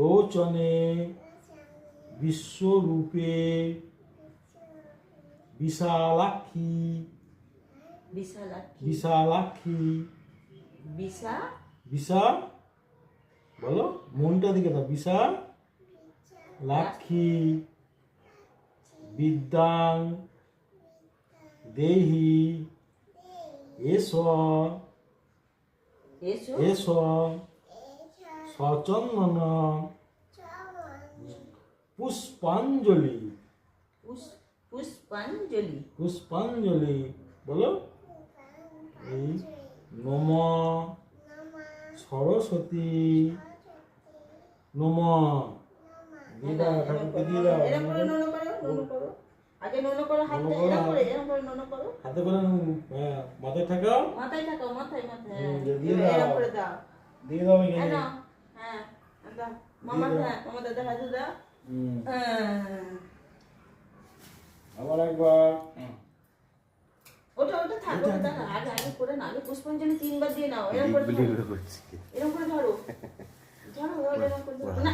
লোচনে বিশ্বরূপে বিশালাক্ষী বিশালাক্ষী বিশালাক্ষী বিশা বিশা বলো মনটা দিকে দাও বিশালাক্ষী বিদ্যাং দেহি এস এসো এস সচন্দন পুষ্পাঞ্জলি পুষ্পাঞ্জলি পুষ্পাঞ্জলি বলো এই নম সরস্বতী নম দিয়ে দাও ঠাকুরকে দিয়ে দাও এরকম করে ননো করো আগে ননো করো হাতে এরকম করে ননো করো হাতে করে হ্যাঁ মাথায় ঠাকাও মাথায় মাথায় দিয়ে দাও এরকম করে দাও দিয়ে দাও এখানে নাও হ্যাঁ দাও মামা দাদা হাতে দাও আবার একবার ওটা থাকো দাদা আগে করে না আগে পুষ্পাঞ্জলি 3 বার দিয়ে নাও এরকম করে এরকম করে ধরো এরকম করে ধরো না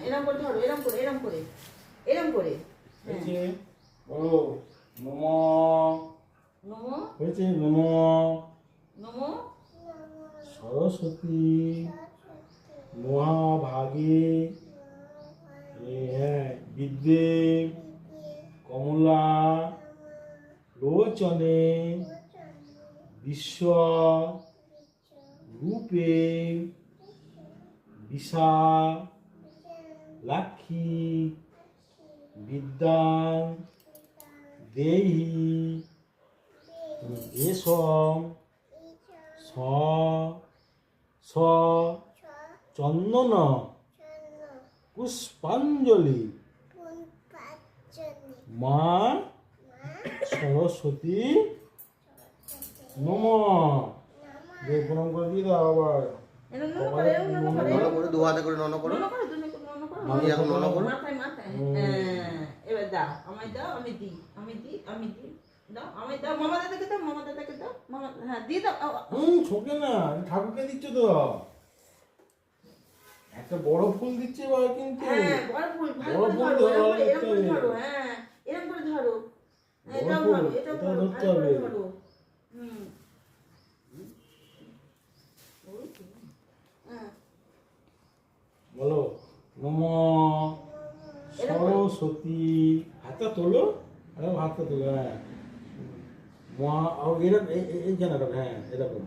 এরকম করে ধরো এরকম করে হয়েছে বলো নম হয়েছে নম সরস্বতী মহাভাগে বিদ্যে কমলা লোচনে বিশ্ব রূপে বিশালাক্ষী বিদ্যাং দেহি এস স চন্দন পুষ্পাঞ্জলি মা সরস্বতী নম প্রণাম করে দিয়ে দাও আবার দু হাতে করে নন করো আমি এখন নন করো মাথায় এবার দাও আমায় দাও আমি দিই দাও আমায় দাও মামা দাদাকে দাও মামা হ্যাঁ দিয়ে দাও ছোকে না ঠাকুরকে দিচ্ছ তো একটা বড় ফুল দিচ্ছে এবার কিন্তু হ্যাঁ বড় ফুল ভালো করে ধরো এরকম করে ধরো হ্যাঁ এরকম করে ধরো এটাও ধরতে হবে ধরো বলো নম সরস্বতী হাতটা তোলো হাতটা তোলো হ্যাঁ মা এরকম এই জানা হ্যাঁ এরকম